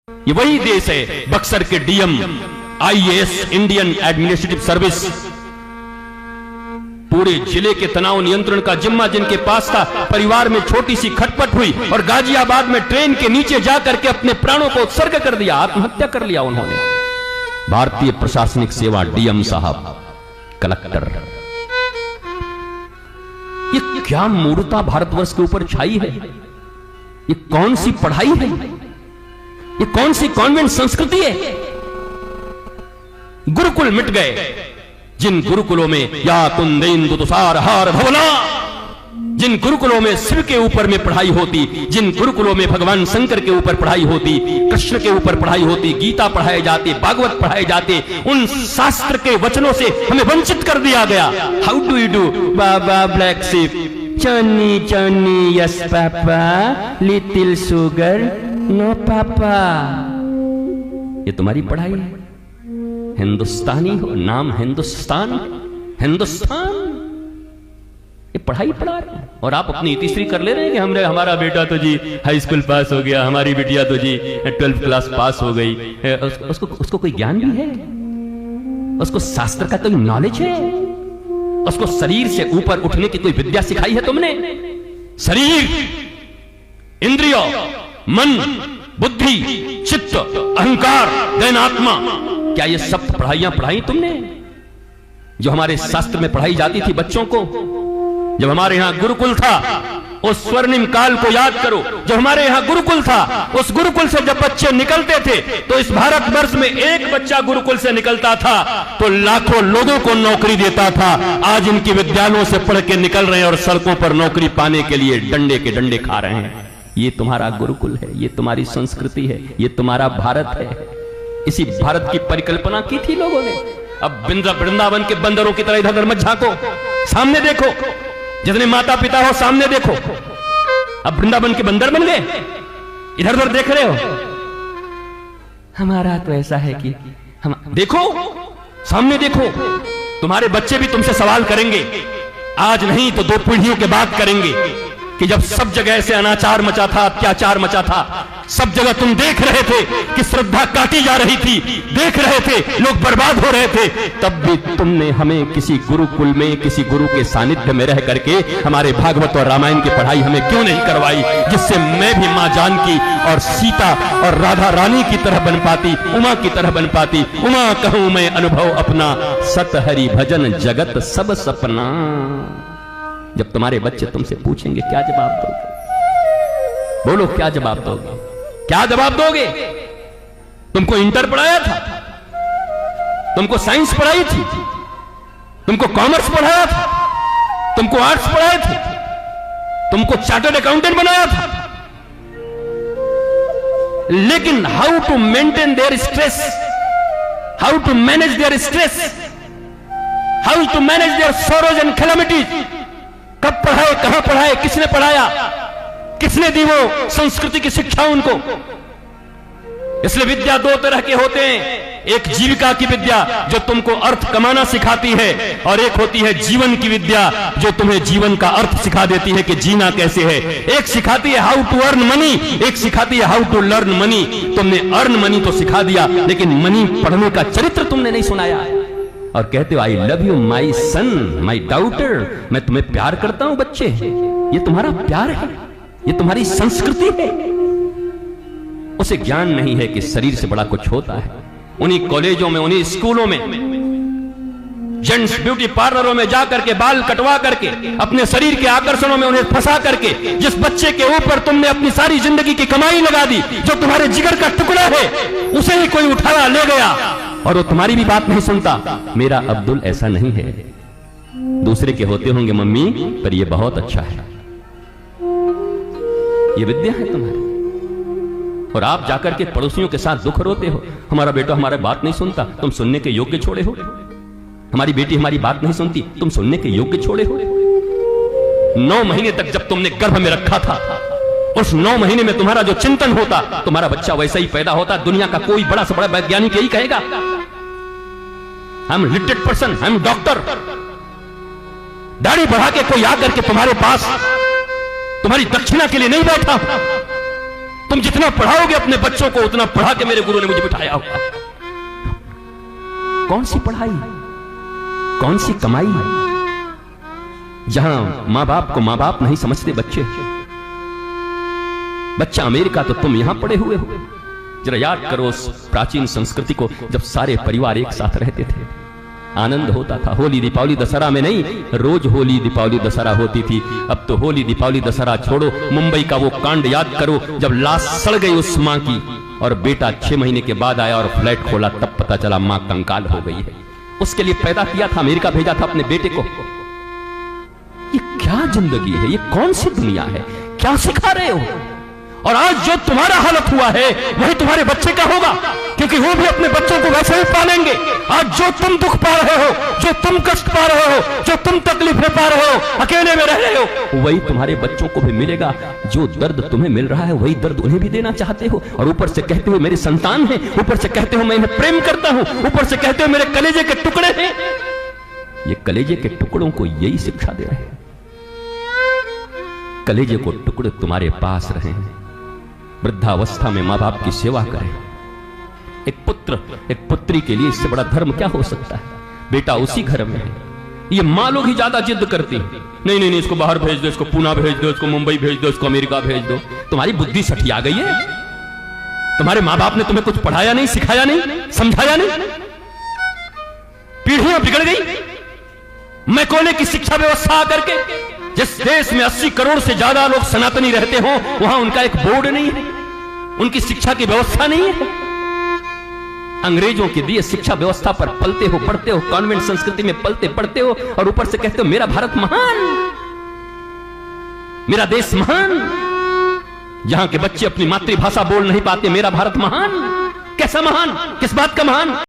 ये वही देश है बक्सर के DM IAS Indian administrative service, पूरे जिले के तनाव नियंत्रण का जिम्मा जिनके पास था। परिवार में छोटी सी खटपट हुई और गाजियाबाद में ट्रेन के नीचे जाकर के अपने प्राणों को उत्सर्ग कर दिया, आत्महत्या कर लिया उन्होंने। भारतीय प्रशासनिक सेवा डीएम साहब, कलेक्टर। ये क्या मूर्खता भारतवर्ष के ऊपर छाई है? ये कौन सी पढ़ाई है? ये कौन सी कॉन्वेंट संस्कृति है? गुरुकुल मिट गए, जिन गुरुकुलों में या कुंदेन्दु तुषार हार भवना, जिन गुरुकुलों में शिव के ऊपर में पढ़ाई होती, जिन गुरुकुलों में भगवान शंकर के ऊपर पढ़ाई होती, कृष्ण के ऊपर पढ़ाई होती, गीता पढ़ाए जाते, भागवत पढ़ाए जाते, उन शास्त्र के वचनों से हमें वंचित कर दिया गया। How do you do baa black sheep, Johnny Johnny yes papa, little sugar no papa. ये तुम्हारी पढ़ाई है? हिंदुस्तानी हो, नाम हिंदुस्तान, हिंदुस्तान, ये पढ़ाई पढ़ा रहे हैं और आप अपनी इतिश्री कर ले रहे हैं कि हमने, हमारा बेटा तो जी हाई स्कूल पास हो गया, हमारी बिटिया तो जी 12th क्लास पास हो गई। उसको कोई ज्ञान भी है? उसको शास्त्र का कोई नॉलेज है? उसको शरीर से ऊपर उठने की कोई विद्या सिखाई है तुमने? शरीर, इंद्रियों, मन, बुद्धि, चित्त, अहंकार, दैनात्मा, क्या ये सब पढ़ाइयां पढ़ाई तुमने जो हमारे शास्त्र में पढ़ाई जाती थी बच्चों को? जब हमारे यहां गुरुकुल था, उस स्वर्णिम काल को याद करो। जब हमारे यहां गुरुकुल था, उस गुरुकुल से जब बच्चे निकलते थे तो इस भारतवर्ष में एक बच्चा गुरुकुल से निकलता था तो लाखों लोगों को नौकरी देता था। आज इनके विद्यालयों से पढ़ के निकल रहे हैं और सड़कों पर नौकरी पाने के लिए डंडे के डंडे खा रहे हैं। ये तुम्हारा गुरुकुल है, ये तुम्हारी संस्कृति है, ये तुम्हारा भारत है। इसी भारत की परिकल्पना की थी लोगों ने। अब वृंदावन के बंदरों की तरह इधर उधर मत झांको, सामने देखो। जितने माता पिता हो सामने देखो। अब वृंदावन के बंदर बन गए, इधर उधर देख रहे हो। हमारा तो ऐसा है कि हम, देखो सामने देखो। तुम्हारे बच्चे भी तुमसे सवाल करेंगे, आज नहीं तो 2 पीढ़ियों के बाद करेंगे कि जब सब जगह से अनाचार मचा था, अत्याचार मचा था, सब जगह तुम देख रहे थे कि श्रद्धा काटी जा रही थी, देख रहे थे लोग बर्बाद हो रहे थे, तब भी तुमने हमें किसी गुरुकुल में, किसी गुरु के सानिध्य में रह करके हमारे भागवत और रामायण की पढ़ाई हमें क्यों नहीं करवाई, जिससे मैं भी मां जानकी और सीता और राधा रानी की तरह बन पाती, उमा की तरह बन पाती। उमा कहूं मैं अनुभव अपना, सत हरि भजन जगत सब सपना। जब तुम्हारे बच्चे तुमसे पूछेंगे क्या जवाब दोगे? बोलो क्या जवाब दोगे? क्या जवाब दोगे? तुमको इंटर पढ़ाया था, तुमको साइंस पढ़ाई थी, तुमको कॉमर्स पढ़ाया था, तुमको आर्ट्स पढ़ाए थे, तुमको चार्टर्ड अकाउंटेंट बनाया था, लेकिन how to maintain their stress, how to manage their stress, how to manage their sorrows and calamities, कब पढ़ाए, कहां पढ़ाए, किसने पढ़ाया, किसने दी वो संस्कृति की शिक्षा उनको? इसलिए विद्या 2 तरह के होते हैं। एक जीविका की विद्या जो तुमको अर्थ कमाना सिखाती है, और एक होती है जीवन की विद्या जो तुम्हें जीवन का अर्थ सिखा देती है कि जीना कैसे है। एक सिखाती है हाउ टू अर्न मनी, एक सिखाती है हाउ टू लर्न मनी। तुमने अर्न मनी तो सिखा दिया, लेकिन मनी पढ़ने का चरित्र तुमने नहीं सुनाया। और कहते हो I love you my son, my daughter, मैं तुम्हें प्यार करता हूं। बच्चे, ये तुम्हारा प्यार है, ये तुम्हारी संस्कृति है। उसे ज्ञान नहीं है कि शरीर से बड़ा कुछ होता है। उन्हीं कॉलेजों में, उन्हीं स्कूलों में, जेंट्स ब्यूटी पार्लरों में जाकर के बाल कटवा करके, अपने शरीर के आकर्षणों में उन्हें फंसा करके, जिस बच्चे के ऊपर तुमने अपनी सारी जिंदगी की कमाई लगा दी, जो तुम्हारे जिगर का टुकड़ा है, उसे ही कोई उठाया ले गया और वो तुम्हारी भी बात नहीं सुनता। मेरा अब्दुल ऐसा नहीं है, दूसरे के होते होंगे मम्मी, पर ये बहुत अच्छा है। ये विद्या है तुम्हारी। और आप जाकर के पड़ोसियों के साथ दुख रोते हो, हमारा बेटा हमारी बात नहीं सुनता, तुम सुनने के योग्य छोड़े हो। हमारी बेटी हमारी बात नहीं सुनती, तुम सुनने के योग्य छोड़े हो। 9 महीने तक जब तुमने गर्भ में रखा था, उस 9 महीने में तुम्हारा जो चिंतन होता, तुम्हारा बच्चा वैसा ही पैदा होता। दुनिया का कोई बड़ा से बड़ा वैज्ञानिक यही कहेगा, I am literate person, I am doctor. दाढ़ी बढ़ा के कोई आकर के तुम्हारे पास तुम्हारी दक्षिणा के लिए नहीं बैठा। तुम जितना पढ़ाओगे अपने बच्चों को उतना पढ़ा के मेरे गुरु ने मुझे बिठाया होगा। कौन सी पढ़ाई, कौन सी कमाई जहां मां बाप को मां बाप नहीं समझते बच्चे। बच्चा अमेरिका तो तुम यहां पड़े हुए हो। जरा याद करो उस प्राचीन संस्कृति को, जब सारे परिवार एक साथ रहते थे, आनंद होता था। होली दीपावली दशहरा में नहीं, रोज होली दीपावली दशहरा होती थी। अब तो होली दीपावली दशहरा छोड़ो, मुंबई का वो कांड याद करो जब लाश सड़ गई उस मां की और बेटा 6 महीने के बाद आया और फ्लैट खोला, तब पता चला मां कंकाल हो गई है। उसके लिए पैदा किया था, अमेरिका भेजा था अपने बेटे को। ये क्या जिंदगी है, ये कौन सी दुनिया है, क्या सिखा रहे हो? और आज जो तुम्हारा हालत हुआ है वही तुम्हारे बच्चे का होगा, क्योंकि वो भी अपने बच्चों को वैसे ही पालेंगे। आज जो तुम दुख पा रहे हो, जो तुम कष्ट पा रहे हो, जो तुम तकलीफें पा रहे हो, अकेले में रह रहे हो, वही तुम्हारे बच्चों को भी मिलेगा। जो दर्द तुम्हें मिल रहा है वही दर्द उन्हें भी देना चाहते हो, और ऊपर से कहते हो मेरे संतान हैं, ऊपर से कहते हो मैं इन्हें प्रेम करता हूं, ऊपर से कहते हो मेरे कलेजे के टुकड़े हैं। ये कलेजे के टुकड़ों को यही शिक्षा दे रहे हैं। कलेजे को टुकड़े तुम्हारे पास रहे हैं। वृद्धावस्था में मां बाप की सेवा करें। एक पुत्र एक पुत्री के लिए इससे बड़ा धर्म क्या हो सकता है? बेटा उसी घर में है। ये मां लोग ही ज्यादा जिद करती हैं, नहीं नहीं नहीं, इसको बाहर भेज दो, इसको पुणे भेज दो, इसको मुंबई भेज दो, इसको अमेरिका भेज दो। तुम्हारी बुद्धि सठिया गई है? तुम्हारे मां बाप ने तुम्हें कुछ पढ़ाया नहीं, सिखाया नहीं, समझाया नहीं? पीढ़ियां बिगड़ गई। मैकोले की शिक्षा व्यवस्था आकर के, जिस देश में 80 करोड़ से ज्यादा लोग सनातनी रहते हो, वहां उनका एक बोर्ड नहीं है, उनकी शिक्षा की व्यवस्था नहीं है। अंग्रेजों के दिए शिक्षा व्यवस्था पर पलते हो, पढ़ते हो, कॉन्वेंट संस्कृति में पलते पढ़ते हो, और ऊपर से कहते हो मेरा भारत महान, मेरा देश महान। जहां के बच्चे अपनी मातृभाषा बोल नहीं पाते, मेरा भारत महान। कैसा महान, किस बात का महान?